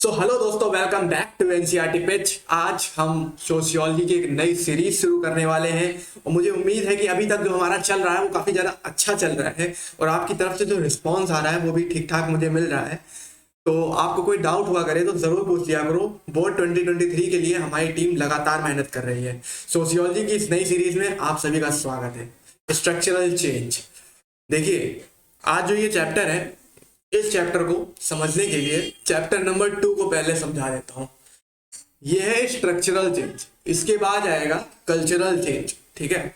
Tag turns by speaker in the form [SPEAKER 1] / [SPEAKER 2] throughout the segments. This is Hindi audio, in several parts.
[SPEAKER 1] हेलो दोस्तों, welcome back to NCERT pitch. आज हम सोशियोलॉजी की एक नई सीरीज शुरू करने वाले हैं और मुझे उम्मीद है कि अभी तक जो हमारा चल रहा है वो काफ़ी ज़्यादा अच्छा चल रहा है और आपकी तरफ से जो रिस्पांस आ रहा है वो भी ठीक ठाक मुझे मिल रहा है। तो आपको कोई डाउट हुआ करे तो ज़रूर पूछ लिया करो। बोर्ड 2023 के लिए हमारी टीम लगातार मेहनत कर रही है। सोशियोलॉजी की इस नई सीरीज में आप सभी का स्वागत है। Structural change. देखिए, आज जो ये चैप्टर है, इस चैप्टर को समझने के लिए चैप्टर नंबर 2 को पहले समझा देता हूं। ये है स्ट्रक्चरल चेंज, इसके बाद आएगा कल्चरल चेंज। ठीक है,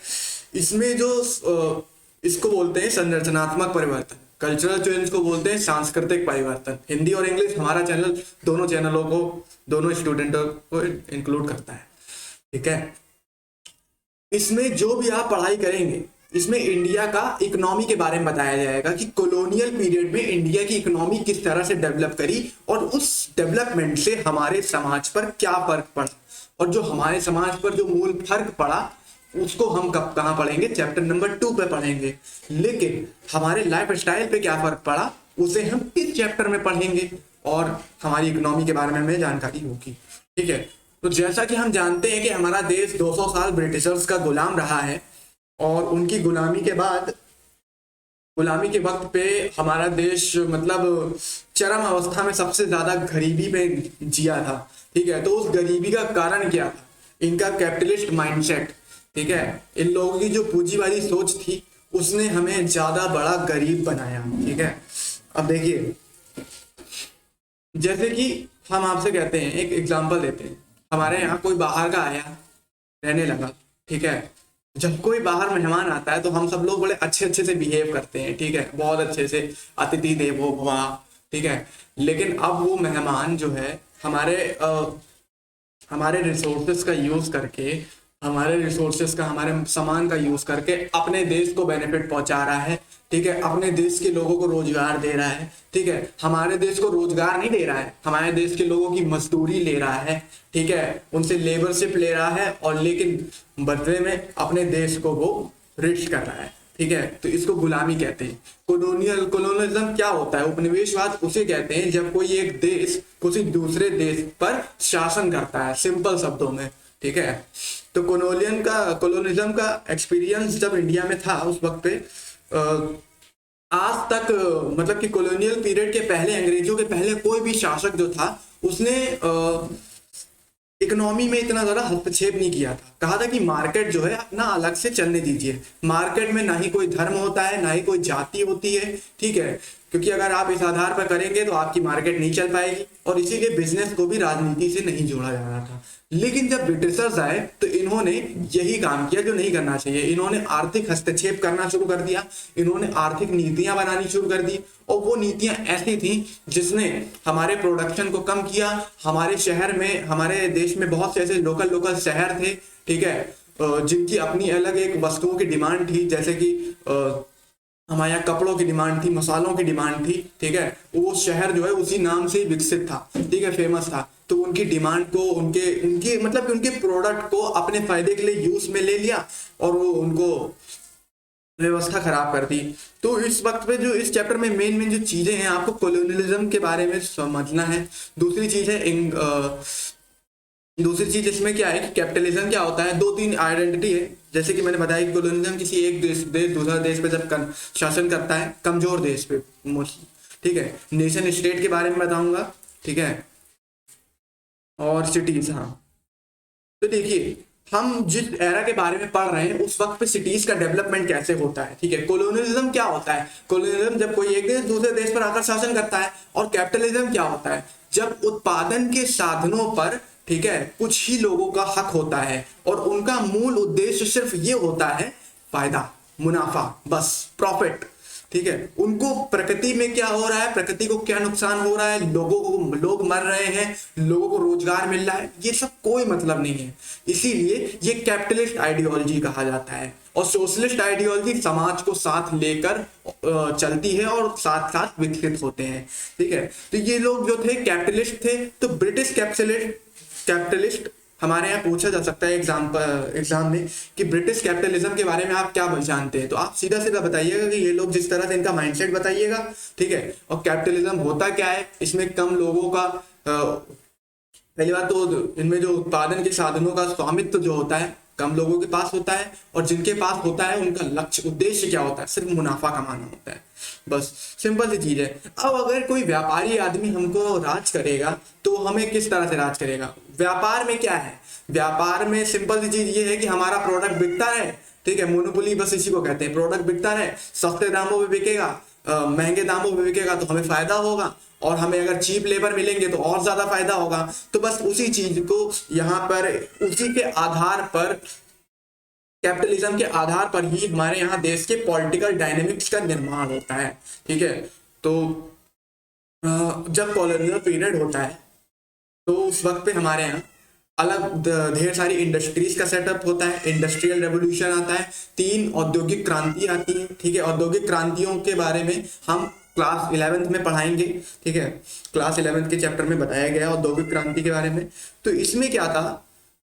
[SPEAKER 1] इसमें जो इसको बोलते हैं संरचनात्मक परिवर्तन, कल्चरल चेंज को बोलते हैं सांस्कृतिक परिवर्तन। हिंदी और इंग्लिश हमारा चैनल दोनों चैनलों को, दोनों स्टूडेंटों को इंक्लूड करता है। ठीक है, इसमें जो भी आप पढ़ाई करेंगे, इसमें इंडिया का इकोनॉमी के बारे में बताया जाएगा कि कॉलोनियल पीरियड में इंडिया की इकोनॉमी किस तरह से डेवलप करी और उस डेवलपमेंट से हमारे समाज पर क्या फर्क पड़ा, और जो हमारे समाज पर जो मूल फर्क पड़ा उसको हम कब कहाँ पढ़ेंगे, चैप्टर नंबर 2 पे पढ़ेंगे। लेकिन हमारे लाइफ स्टाइल पे क्या फर्क पड़ा उसे हम इस चैप्टर में पढ़ेंगे और हमारी इकोनॉमी के बारे में हमें जानकारी होगी। ठीक है, तो जैसा कि हम जानते हैं कि हमारा देश 200 साल ब्रिटिशर्स का गुलाम रहा है और उनकी गुलामी के बाद, गुलामी के वक्त पे हमारा देश मतलब चरम अवस्था में सबसे ज्यादा गरीबी में जिया था। ठीक है, तो उस गरीबी का कारण क्या था? इनका कैपिटलिस्ट माइंडसेट। ठीक है, इन लोगों की जो पूंजीवादी सोच थी उसने हमें ज्यादा बड़ा गरीब बनाया। ठीक है, अब देखिए, जैसे कि हम आपसे कहते हैं, एक एग्जांपल देते हैं। हमारे यहाँ कोई बाहर का आया, रहने लगा। ठीक है, जब कोई बाहर मेहमान आता है तो हम सब लोग बड़े अच्छे अच्छे से बिहेव करते हैं। ठीक है, बहुत अच्छे से, अतिथि देवो भव। ठीक है, लेकिन अब वो मेहमान जो है हमारे रिसोर्सेस का यूज करके, हमारे सामान का यूज करके अपने देश को बेनिफिट पहुंचा रहा है। ठीक है, अपने देश के लोगों को रोजगार दे रहा है। ठीक है, हमारे देश को रोजगार नहीं दे रहा है, हमारे देश के लोगों की मजदूरी ले रहा है। ठीक है, उनसे लेबरशिप ले रहा है और लेकिन बदले में अपने देश को वो रिच कर रहा है। ठीक है, तो इसको गुलामी कहते हैं। कोलोनियलिज्म क्या होता है? उपनिवेशवाद उसे कहते हैं जब कोई एक देश किसी दूसरे देश पर शासन करता है, सिंपल शब्दों में। ठीक है, तो कोलोनिज्म का एक्सपीरियंस जब इंडिया में था उस वक्त पे आज तक, मतलब कि कॉलोनियल पीरियड के पहले, अंग्रेजों के पहले कोई भी शासक जो था उसने इकोनॉमी में इतना ज्यादा हस्तक्षेप नहीं किया था। कहा था कि मार्केट जो है अपना अलग से चलने दीजिए। मार्केट में ना ही कोई धर्म होता है, ना ही कोई जाति होती है। ठीक है, क्योंकि अगर आप इस आधार पर करेंगे तो आपकी मार्केट नहीं चल पाएगी, और इसीलिए बिजनेस को भी राजनीति से नहीं जोड़ा जा रहा था। लेकिन जब ब्रिटिशर्स आए तो इन्होंने यही काम किया जो नहीं करना चाहिए। इन्होंने आर्थिक हस्तक्षेप करना शुरू कर दिया, इन्होंने आर्थिक नीतियां बनानी शुरू कर दी, और वो नीतियां ऐसी थी जिसने हमारे प्रोडक्शन को कम किया। हमारे शहर में, हमारे देश में बहुत से ऐसे लोकल शहर थे, ठीक है, जिनकी अपनी अलग एक वस्तुओं की डिमांड थी। जैसे कि हमारे यहाँ कपड़ों की डिमांड थी, मसालों की डिमांड थी। ठीक है, वो शहर जो है उसी नाम से ही विकसित था। ठीक है, फेमस था। तो उनकी डिमांड को, उनके मतलब उनके प्रोडक्ट को अपने फायदे के लिए यूज में ले लिया और वो उनको व्यवस्था खराब कर दी। तो इस वक्त पे जो इस चैप्टर में मेन जो चीजें हैं, आपको कॉलोनियलिज्म के बारे में समझना है। दूसरी चीज है दूसरी चीज इसमें क्या है कि कैपिटलिज्म क्या होता है। 2-3 आइडेंटिटी है, जैसे कि मैंने बताया कि कॉलोनियलिज्म किसी एक देश दूसरा देश पे जब शासन करता है, कमजोर देश पे मोस्टली। ठीक है, नेशन स्टेट के बारे में बताऊंगा। ठीक है, और सिटीज। हाँ, तो देखिए, हम जिस एरा के बारे में पढ़ रहे हैं उस वक्त पे सिटीज का डेवलपमेंट कैसे होता है। ठीक है, कॉलोनियलिज्म क्या होता है? कॉलोनियलिज्म जब कोई एक देश दूसरे देश पर आकर शासन करता है। और कैपिटलिज्म क्या होता है? जब उत्पादन के साधनों पर, ठीक है, कुछ ही लोगों का हक होता है और उनका मूल उद्देश्य सिर्फ ये होता है फायदा, मुनाफा, बस प्रॉफिट। ठीक है, उनको प्रकृति में क्या हो रहा है, प्रकृति को क्या नुकसान हो रहा है, लोग मर रहे हैं, लोगों को रोजगार मिल रहा है, ये सब कोई मतलब नहीं है। इसीलिए ये कैपिटलिस्ट आइडियोलॉजी कहा जाता है। और सोशलिस्ट आइडियोलॉजी समाज को साथ लेकर चलती है और साथ साथ विकसित होते हैं। ठीक है, तो ये लोग जो थे कैपिटलिस्ट थे। तो ब्रिटिश कैपिटलिस्ट हमारे यहाँ पूछा जा सकता है एग्जाम में कि ब्रिटिश कैपिटलिज्म के बारे में आप क्या जानते हैं, तो आप सीधा सीधा बताइएगा कि ये लोग जिस तरह से इनका माइंडसेट बताइएगा। ठीक है, और कैपिटलिज्म होता क्या है, इसमें कम लोगों का पहली बात तो इनमें जो उत्पादन के साधनों का स्वामित्व जो होता है कम लोगों के पास होता है, और जिनके पास होता है उनका लक्ष्य उद्देश्य क्या होता है, सिर्फ मुनाफा कमाना होता है। बस सिंपल सी चीज है। अब अगर कोई व्यापारी आदमी हमको राज करेगा तो हमें किस तरह से राज करेगा? व्यापार में क्या है, व्यापार में सिंपल सी चीज ये है कि हमारा प्रोडक्ट बिकता है, ठीक है, मोनोपोली बस इसी को कहते हैं, प्रोडक्ट बिकता है, सस्ते दामों में बिकेगा, महंगे दामों में बिकेगा तो हमें फायदा होगा, और हमें अगर चीप लेबर मिलेंगे तो और ज्यादा फायदा होगा। तो बस उसी चीज को यहाँ पर, उसी के आधार पर, कैपिटलिज्म के आधार पर ही हमारे यहाँ देश के पॉलिटिकल डायनेमिक्स का निर्माण होता है, ठीक है। तो जब कॉलोनियल पीरियड होता है तो उस वक्त पे हमारे यहाँ अलग ढेर सारी इंडस्ट्रीज का सेटअप होता है, इंडस्ट्रियल रेवोल्यूशन आता है, 3 औद्योगिक क्रांति आती है, ठीक है। औद्योगिक क्रांतियों के बारे में हम क्लास 11th में पढ़ाएंगे, ठीक है, क्लास 11th के चैप्टर में बताया गया औद्योगिक क्रांति के बारे में। तो इसमें क्या था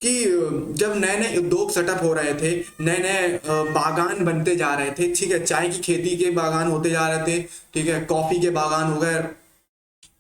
[SPEAKER 1] कि जब नए नए उद्योग सेटअप हो रहे थे, नए नए बागान बनते जा रहे थे, ठीक है, चाय की खेती के बागान होते जा रहे थे, ठीक है, कॉफी के बागान हो गए,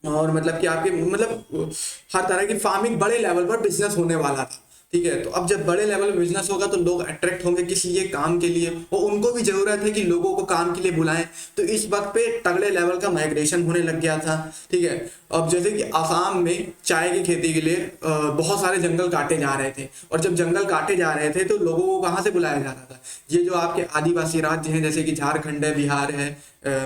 [SPEAKER 1] और मतलब कि आपके मतलब हर तरह की फार्मिंग बड़े लेवल पर बिजनेस होने वाला था, ठीक है। तो अब जब बड़े लेवल पे बिजनेस होगा तो लोग अट्रैक्ट होंगे किस लिए? काम के लिए, और उनको भी जरूरत है कि लोगों को काम के लिए बुलाएं। तो इस वक्त पे तगड़े लेवल का माइग्रेशन होने लग गया था, ठीक है। अब जैसे कि आसाम में चाय की खेती के लिए बहुत सारे जंगल काटे जा रहे थे, और जब जंगल काटे जा रहे थे तो लोगों को कहाँ से बुलाया जा रहा था? ये जो आपके आदिवासी राज्य हैं जैसे कि झारखंड है, बिहार है,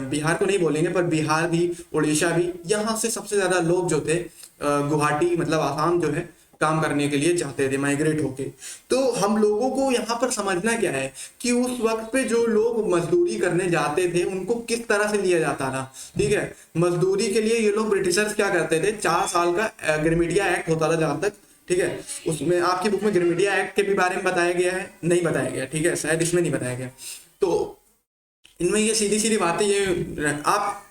[SPEAKER 1] बिहार को नहीं बोलेंगे पर बिहार भी, उड़ीसा भी, यहाँ से सबसे ज्यादा लोग जो थे गुवाहाटी मतलब आसाम जो है काम करने के लिए जाते थे माइग्रेट होके। तो हम लोगों को यहाँ पर समझना क्या है कि उस वक्त पे जो लोग मजदूरी करने जाते थे उनको किस तरह से लिया जाता था, ठीक है। मजदूरी के लिए ये लोग ब्रिटिशर्स क्या करते थे, 4 साल का ग्रिमिडिया एक्ट होता था जहां तक, ठीक है। उसमें आपकी बुक में ग्रिमिडिया एक्ट के भी बारे में बताया गया है? नहीं बताया गया, ठीक है, शायद इसमें नहीं बताया गया। तो इनमें ये सीधी सीधी बातें ये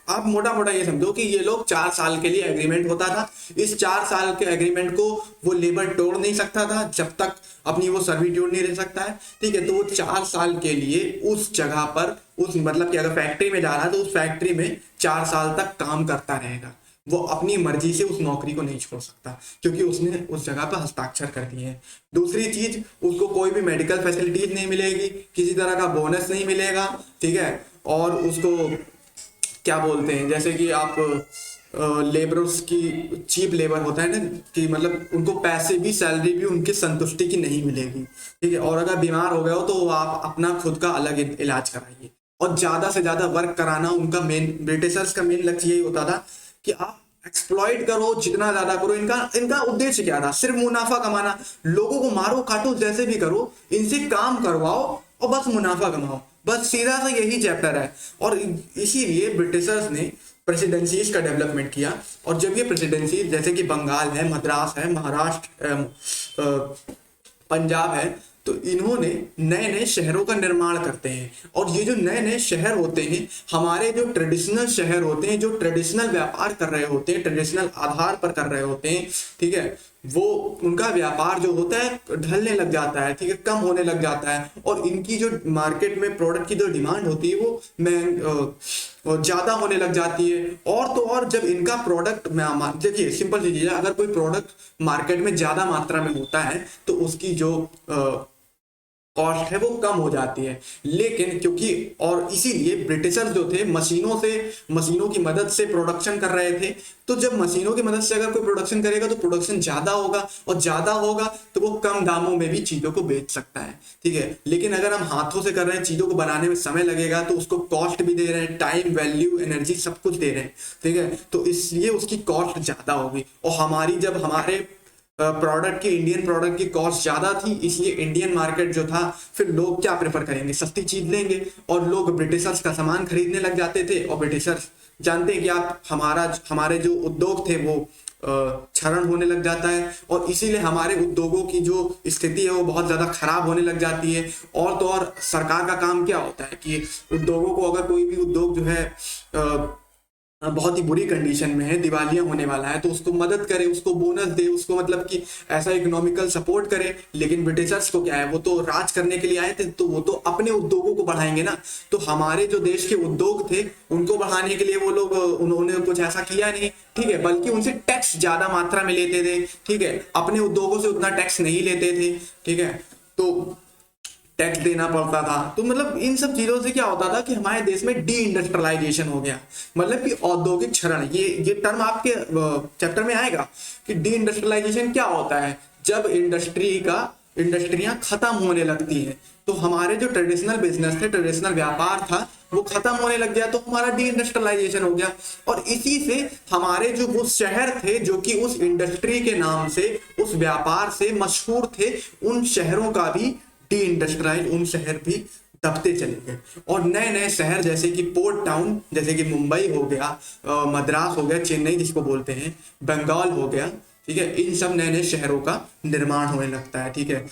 [SPEAKER 1] आप मोटा मोटा ये समझो कि ये लोग 4 साल के लिए एग्रीमेंट होता था। इस 4 साल के एग्रीमेंट को वो लेबर तोड़ नहीं सकता था जब तक अपनी वो सर्विट्यूड नहीं रह सकता है, ठीक है। तो वो 4 साल के लिए उस जगह पर, उस मतलब कि अगर फैक्ट्री में जा रहा है तो उस फैक्ट्री में 4 साल तक काम करता रहेगा। वो अपनी मर्जी से उस नौकरी को नहीं छोड़ सकता क्योंकि उसने उस जगह पर हस्ताक्षर कर दिए हैं। दूसरी चीज, उसको कोई भी मेडिकल फैसिलिटीज नहीं मिलेगी, किसी तरह का बोनस नहीं मिलेगा, ठीक है। और उसको क्या बोलते हैं, जैसे कि आप लेबरर्स की, चीप लेबर होता है ना, कि मतलब उनको पैसे भी, सैलरी भी उनकी संतुष्टि की नहीं मिलेगी, ठीक है। और अगर बीमार हो गए हो तो आप अपना खुद का अलग इलाज कराइए, और ज्यादा से ज्यादा वर्क कराना उनका मेन, ब्रिटिशर्स का मेन लक्ष्य यही होता था कि आप एक्सप्लॉइट करो, जितना ज्यादा करो। इनका उद्देश्य क्या था? सिर्फ मुनाफा कमाना। लोगों को मारो काटो जैसे भी करो, इनसे काम करवाओ और बस मुनाफा कमाओ, बस सीधा सा यही चैप्टर है। और इसीलिए ब्रिटिशर्स ने प्रेसिडेंसीज का डेवलपमेंट किया। और जब ये प्रेसिडेंसी जैसे कि बंगाल है, मद्रास है, महाराष्ट्र, पंजाब है, तो इन्होंने नए नए शहरों का निर्माण करते हैं। और ये जो नए नए शहर होते हैं, हमारे जो ट्रेडिशनल शहर होते हैं, जो ट्रेडिशनल व्यापार कर रहे होते हैं, ट्रेडिशनल आधार पर कर रहे होते हैं, ठीक है, वो उनका व्यापार जो होता है ढलने लग जाता है, ठीक है, कम होने लग जाता है। और इनकी जो मार्केट में प्रोडक्ट की जो डिमांड होती है वो ज्यादा होने लग जाती है। और तो और जब इनका प्रोडक्ट में, देखिए सिंपल सी चीज है, अगर कोई प्रोडक्ट मार्केट में ज्यादा मात्रा में होता है तो उसकी जो कॉस्ट है वो कम हो जाती है। लेकिन क्योंकि, और इसीलिए ब्रिटिशर्स जो थे मशीनों की मदद से प्रोडक्शन कर रहे थे। तो जब मशीनों की मदद से अगर कोई प्रोडक्शन करेगा तो प्रोडक्शन ज्यादा होगा, और ज्यादा होगा तो वो कम दामों में भी चीजों को बेच सकता है, ठीक है। लेकिन अगर हम हाथों से कर रहे हैं, चीजों को बनाने में समय लगेगा, तो उसको कॉस्ट भी दे रहे हैं, टाइम, वैल्यू, एनर्जी सब कुछ दे रहे हैं, ठीक है। तो इसलिए उसकी कॉस्ट ज्यादा होगी। और हमारे प्रोडक्ट की, इंडियन प्रोडक्ट की कॉस्ट ज्यादा थी, इसलिए इंडियन मार्केट जो था, फिर लोग क्या प्रेफर करेंगे? सस्ती चीज लेंगे, और लोग ब्रिटिशर्स का सामान खरीदने लग जाते थे। और ब्रिटिशर्स जानते हैं कि आप हमारे जो उद्योग थे वो क्षरण होने लग जाता है, और इसीलिए हमारे उद्योगों की जो स्थिति है वो बहुत ज्यादा खराब होने लग जाती है। और तो और सरकार का काम क्या होता है कि उद्योगों को, अगर कोई भी उद्योग जो है बहुत ही बुरी कंडीशन में है, दिवालिया होने वाला है, तो उसको मदद करे, उसको बोनस दे, उसको मतलब कि ऐसा इकोनॉमिकल सपोर्ट करे। लेकिन ब्रिटिशर्स को क्या है, वो तो राज करने के लिए आए थे, तो वो तो अपने उद्योगों को बढ़ाएंगे ना। तो हमारे जो देश के उद्योग थे उनको बढ़ाने के लिए वो लोग, उन्होंने कुछ ऐसा किया नहीं, ठीक है, बल्कि उनसे टैक्स ज्यादा मात्रा में लेते थे, ठीक है, अपने उद्योगों से उतना टैक्स नहीं लेते थे, ठीक है। तो टैक्स देना पड़ता था। तो मतलब इन सब चीजों से क्या होता था कि हमारे देश में डी इंडस्ट्रियलाइजेशन हो गया, मतलब कि औद्योगिक क्षरण। ये टर्म आपके चैप्टर में आएगा कि डी इंडस्ट्रियलाइजेशन क्या होता है। जब इंडस्ट्रियां खत्म होने लगती हैं, तो हमारे जो ट्रेडिशनल बिजनेस थे, ट्रेडिशनल व्यापार था, वो खत्म होने लग गया, तो हमारा डी इंडस्ट्रियलाइजेशन हो गया। और इसी से हमारे जो वो शहर थे जो कि उस इंडस्ट्री के नाम से, उस व्यापार से मशहूर थे, उन शहरों का भी डी इंडस्ट्रियलाइज, उन शहर भी दबते चले गए। और नए नए शहर जैसे कि पोर्ट टाउन, जैसे कि मुंबई हो गया, मद्रास हो गया, चेन्नई जिसको बोलते हैं, बंगाल हो गया, ठीक है, इन सब नए नए शहरों का निर्माण होने लगता है, ठीक है,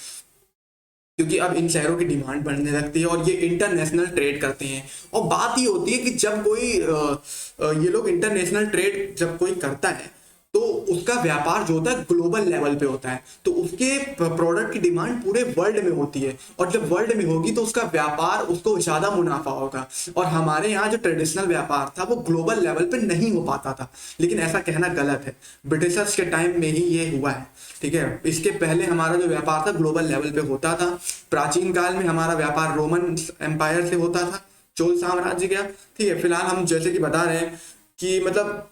[SPEAKER 1] क्योंकि अब इन शहरों की डिमांड बढ़ने लगती है और ये इंटरनेशनल ट्रेड करते हैं। और बात ये होती है कि जब कोई ये लोग इंटरनेशनल ट्रेड जब कोई करता है, तो उसका व्यापार जो होता है ग्लोबल लेवल पे होता है, तो उसके प्रोडक्ट की डिमांड पूरे वर्ल्ड में होती है, और जब वर्ल्ड में होगी तो उसका व्यापार, उसको ज्यादा मुनाफा होगा। और हमारे यहाँ जो ट्रेडिशनल व्यापार था वो ग्लोबल लेवल पे नहीं हो पाता था। लेकिन ऐसा कहना गलत है, ब्रिटिशर्स के टाइम में ही ये हुआ है, ठीक है। इसके पहले हमारा जो व्यापार था ग्लोबल लेवल पे होता था। प्राचीन काल में हमारा व्यापार रोमन एम्पायर से होता था, चोल साम्राज्य का, ठीक है। फिलहाल हम जैसे कि बता रहे हैं कि मतलब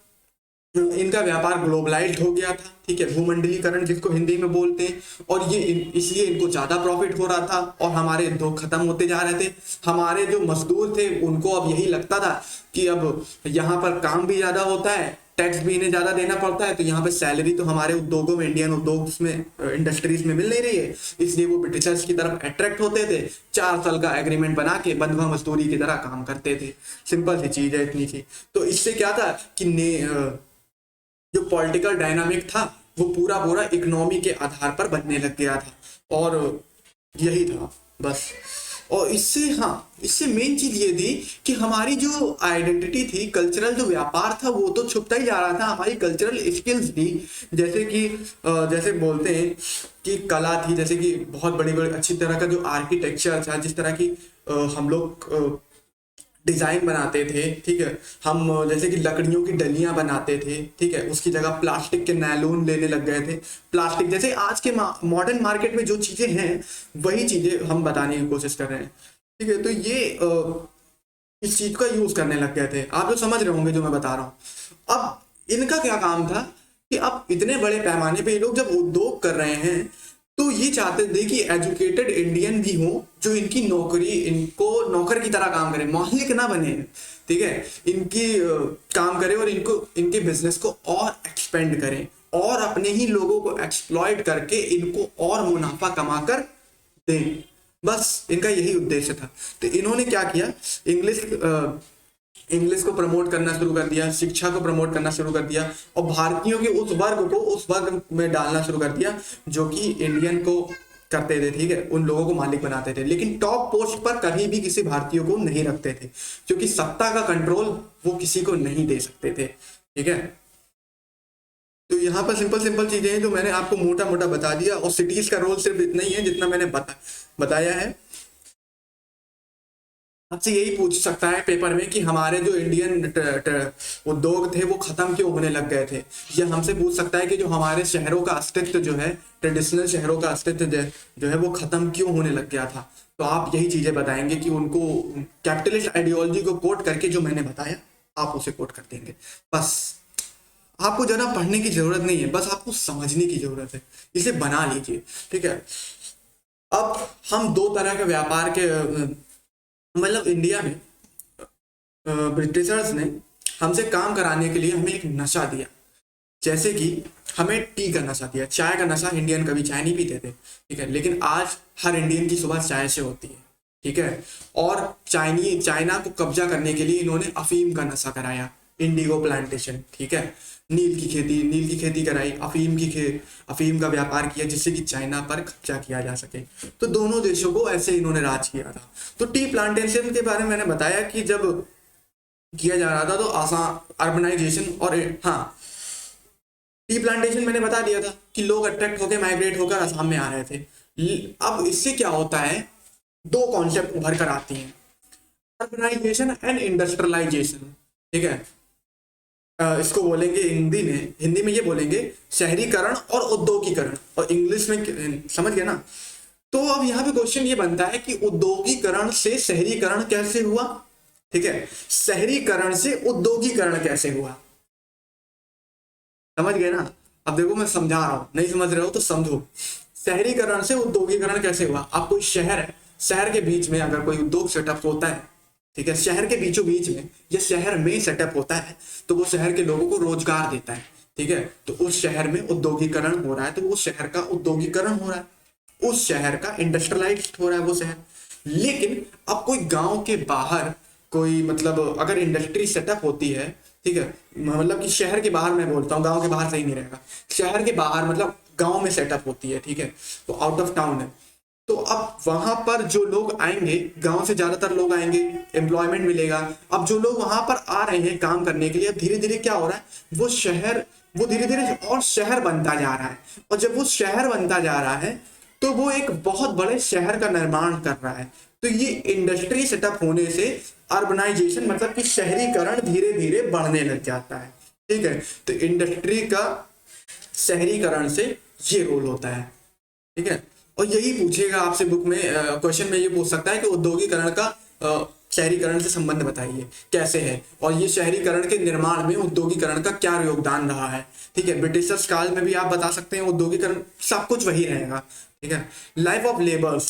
[SPEAKER 1] इनका व्यापार ग्लोबलाइज्ड हो गया था, ठीक है, भूमंडलीकरण जिसको हिंदी में बोलते हैं। और ये इसलिए इनको ज्यादा प्रॉफिट हो रहा था और हमारे उद्योग खत्म होते जा रहे थे। हमारे जो मजदूर थे उनको अब यही लगता था कि अब यहाँ पर काम भी ज्यादा होता है, टैक्स भी इन्हें ज्यादा देना पड़ता है, तो यहाँ पे सैलरी तो हमारे उद्योगों में, इंडियन उद्योग में, इंडस्ट्रीज में मिल नहीं रही है। इसलिए वो ब्रिटिशर्स की तरफ अट्रैक्ट होते थे, 4 साल का एग्रीमेंट बना के बंधुआ मजदूरी की तरह काम करते थे। सिंपल सी चीज है, इतनी सी। तो इससे क्या था कि जो पॉलिटिकल डायनामिक था वो पूरा पूरा इकोनॉमी के आधार पर बनने लग गया था, और यही था बस। और इससे मेन चीज ये थी कि हमारी जो आइडेंटिटी थी, कल्चरल जो व्यापार था, वो तो छुपता ही जा रहा था। हमारी कल्चरल स्किल्स थी, जैसे कि जैसे बोलते हैं कि कला थी, जैसे कि बहुत बड़ी बड़ी अच्छी तरह का जो आर्किटेक्चर था, जिस तरह की हम लोग डिजाइन बनाते थे, ठीक है। हम जैसे कि लकड़ियों की डलियां बनाते थे, ठीक है, उसकी जगह प्लास्टिक के नैलून लेने लग गए थे। प्लास्टिक जैसे आज के मॉडर्न मार्केट में जो चीजें हैं वही चीजें हम बताने की कोशिश कर रहे हैं, ठीक है। तो ये इस चीज का यूज करने लग गए थे। आप जो समझ रहे होंगे जो मैं बता रहा हूँ। अब इनका क्या काम था कि अब इतने बड़े पैमाने पे ये लोग जब उद्योग कर रहे हैं, तो ये चाहते थे कि एजुकेटेड इंडियन भी हो जो इनकी नौकरी, इनको नौकर की तरह काम करे, मालिक ना बने, ठीक है, इनकी काम करे और इनको, इनके बिजनेस को और एक्सपेंड करें और अपने ही लोगों को एक्सप्लॉइट करके इनको और मुनाफा कमा कर दें। बस इनका यही उद्देश्य था। तो इन्होंने क्या किया, इंग्लिश को प्रमोट करना शुरू कर दिया, शिक्षा को प्रमोट करना शुरू कर दिया, और भारतीयों के उस वर्ग को उस वर्ग में डालना शुरू कर दिया जो कि इंडियन को करते थे, ठीक है, उन लोगों को मालिक बनाते थे। लेकिन टॉप पोस्ट पर कभी भी किसी भारतीय को नहीं रखते थे, क्योंकि सत्ता का कंट्रोल वो किसी को नहीं दे सकते थे, ठीक है। तो यहाँ पर सिंपल सिंपल चीजें हैं जो मैंने आपको मोटा मोटा बता दिया। और सिटीज का रोल सिर्फ इतना ही है जितना मैंने बताया है। आपसे यही पूछ सकता है पेपर में कि हमारे जो इंडियन उद्योग थे वो खत्म क्यों होने लग गए थे, या हमसे पूछ सकता है कि जो हमारे शहरों का अस्तित्व जो है, ट्रेडिशनल शहरों का अस्तित्व जो है वो खत्म क्यों होने लग गया था। तो आप यही चीजें बताएंगे कि उनको कैपिटलिस्ट आइडियोलॉजी को कोट करके जो मैंने बताया आप उसे कोट कर देंगे। बस आपको ज़्यादा पढ़ने की जरूरत नहीं है, बस आपको समझने की जरूरत है, इसे बना लीजिए, ठीक है। अब हम दो तरह के व्यापार के मतलब इंडिया में ब्रिटिशर्स ने हमसे काम कराने के लिए हमें एक नशा दिया। जैसे कि हमें टी का नशा दिया, चाय का नशा, इंडियन कभी चाय नहीं पीते थे, ठीक है, लेकिन आज हर इंडियन की सुबह चाय से होती है, ठीक है। और चाइना को कब्जा करने के लिए इन्होंने अफीम का नशा कराया, इंडिगो प्लांटेशन, ठीक है, नील की खेती कराई, अफीम का व्यापार किया, जिससे कि चाइना पर कब्जा किया जा सके। तो दोनों देशों को ऐसे इन्होंने राज किया था। तो टी प्लांटेशन के बारे में मैंने बताया कि जब किया जा रहा था, तो आसान अर्बनाइजेशन और हाँ, टी प्लांटेशन मैंने बता दिया था कि लोग अट्रैक्ट होकर माइग्रेट होकर असम में आ रहे थे। अब इससे क्या होता है, दो कॉन्सेप्ट उभर कर आती हैं, अर्बनाइजेशन एंड इंडस्ट्रियलाइजेशन। ठीक है, इसको बोलेंगे हिंदी में ये बोलेंगे शहरीकरण और औद्योगिकरण, और इंग्लिश में, समझ गए ना। तो अब यहाँ पे क्वेश्चन ये बनता है कि औद्योगिकरण से शहरीकरण कैसे हुआ। ठीक है, शहरीकरण से औद्योगिकरण कैसे हुआ, समझ गए ना। अब देखो मैं समझा रहा हूं, नहीं समझ रहे हो तो समझो। शहरीकरण से औद्योगिकरण कैसे हुआ, आप कोई शहर है, शहर के बीच में अगर कोई उद्योग सेटअप होता है, ठीक है, शहर के बीचों बीच में या शहर में सेटअप होता है, तो वो शहर के लोगों को रोजगार देता है। ठीक है, तो उस शहर में औद्योगिकरण हो रहा है, तो उस शहर का औद्योगिकरण हो रहा है, उस शहर का इंडस्ट्रियलाइज्ड हो रहा है वो शहर। लेकिन अब कोई गांव के बाहर कोई, मतलब अगर इंडस्ट्री सेटअप होती है, ठीक है, मतलब कि शहर के बाहर, मैं बोलता हूँ गांव के बाहर सही नहीं रहेगा, शहर के बाहर मतलब गांव में सेटअप होती है, ठीक है, तो आउट ऑफ टाउन है, तो अब वहां पर जो लोग आएंगे, गांव से ज्यादातर लोग आएंगे, एम्प्लॉयमेंट मिलेगा। अब जो लोग वहां पर आ रहे हैं काम करने के लिए, धीरे धीरे क्या हो रहा है, वो धीरे धीरे और शहर बनता जा रहा है, और जब वो शहर बनता जा रहा है तो वो एक बहुत बड़े शहर का निर्माण कर रहा है। तो ये इंडस्ट्री सेटअप होने से अर्बनाइजेशन, मतलब कि शहरीकरण धीरे धीरे बढ़ने लग जाता है। ठीक है, तो इंडस्ट्री का शहरीकरण से ये रोल होता है। ठीक है, और यही पूछेगा आपसे बुक में, क्वेश्चन में ये पूछ सकता है कि औद्योगिकरण का शहरीकरण से संबंध बताइए कैसे है, और ये शहरीकरण के निर्माण में औद्योगिकरण का क्या योगदान रहा है। ठीक है, ब्रिटिशर्स काल में भी आप बता सकते हैं, औद्योगिकरण सब कुछ वही रहेगा। ठीक है, लाइफ ऑफ लेबर्स,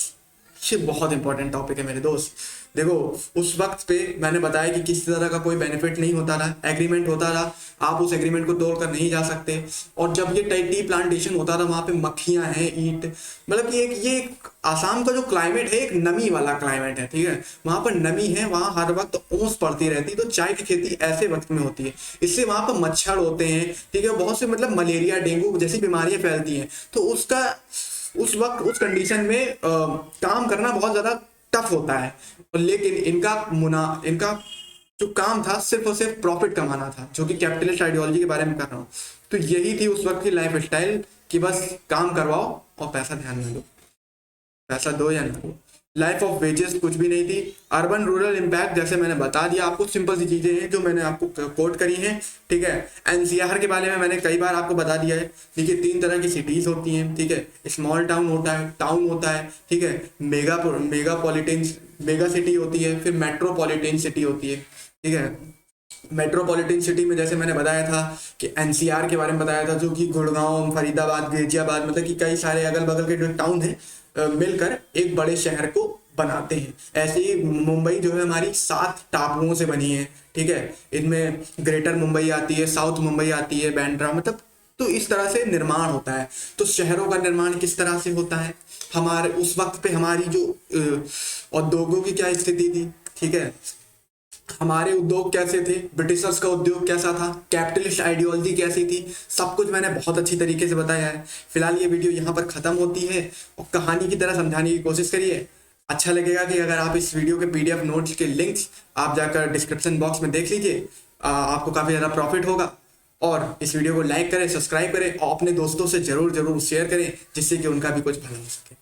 [SPEAKER 1] ये बहुत इंपॉर्टेंट टॉपिक है मेरे दोस्त। देखो उस वक्त पे मैंने बताया कि किसी तरह का कोई बेनिफिट नहीं होता था, एग्रीमेंट होता था, आप उस एग्रीमेंट को तोड़कर नहीं जा सकते। और जब ये टी प्लांटेशन होता था, वहां पे मक्खियां हैं, ईंट, मतलब कि एक आसाम का जो क्लाइमेट है एक नमी वाला क्लाइमेट है। ठीक है, वहां पर नमी है, वहां हर वक्त ओस पड़ती रहती है, तो चाय की खेती ऐसे वक्त में होती है, इससे वहां पर मच्छर होते हैं। ठीक है, बहुत से मतलब मलेरिया, डेंगू जैसी बीमारियां फैलती हैं, तो उसका उस वक्त उस कंडीशन में काम करना बहुत ज्यादा टफ होता है। लेकिन इनका जो काम था सिर्फ और सिर्फ प्रॉफिट कमाना था, जो कि कैपिटलिस्ट आइडियोलॉजी के बारे में कर रहा हूँ। तो यही थी उस वक्त की लाइफ स्टाइल कि बस काम करवाओ और पैसा ध्यान में लो, पैसा दो या ना दो। लाइफ ऑफ वेजेस कुछ भी नहीं थी। अर्बन रूरल इम्पैक्ट जैसे मैंने बता दिया आपको, सिंपल सी चीजें हैं जो मैंने आपको कोट करी हैं। ठीक है, एनसीआर के बारे में मैंने कई बार आपको बता दिया है। देखिए 3 तरह की सिटीज होती हैं। ठीक है, स्मॉल टाउन होता है, टाउन होता है, ठीक है, मेगा सिटी होती है, फिर मेट्रोपॉलिटन सिटी होती है। ठीक है, मेट्रोपॉलिटन सिटी में जैसे मैंने बताया था कि एनसीआर के बारे में बताया था, जो कि गुड़गांव, फरीदाबाद, गाजियाबाद, मतलब कि कई सारे अगल बगल के जो टाउन है मिलकर एक बड़े शहर को बनाते हैं। ऐसे ही मुंबई जो है हमारी 7 टापुओं से बनी है। ठीक है, इनमें ग्रेटर मुंबई आती है, साउथ मुंबई आती है, बैंड्रा, मतलब तो इस तरह से निर्माण होता है। तो शहरों का निर्माण किस तरह से होता है, हमारे उस वक्त पे हमारी जो उद्योगों की क्या स्थिति थी। ठीक है, हमारे उद्योग कैसे थे, ब्रिटिशर्स का उद्योग कैसा था, कैपिटलिस्ट आइडियोलॉजी कैसी थी, सब कुछ मैंने बहुत अच्छी तरीके से बताया है। फिलहाल ये वीडियो यहाँ पर खत्म होती है, और कहानी की तरह समझाने की कोशिश करिए। अच्छा लगेगा कि अगर आप इस वीडियो के पीडीएफ नोट्स के लिंक्स आप जाकर डिस्क्रिप्शन बॉक्स में देख लीजिए, आपको काफ़ी ज़्यादा प्रॉफिट होगा। और इस वीडियो को लाइक करें, सब्सक्राइब करें, और अपने दोस्तों से जरूर शेयर करें, जिससे कि उनका भी कुछ भला हो सके।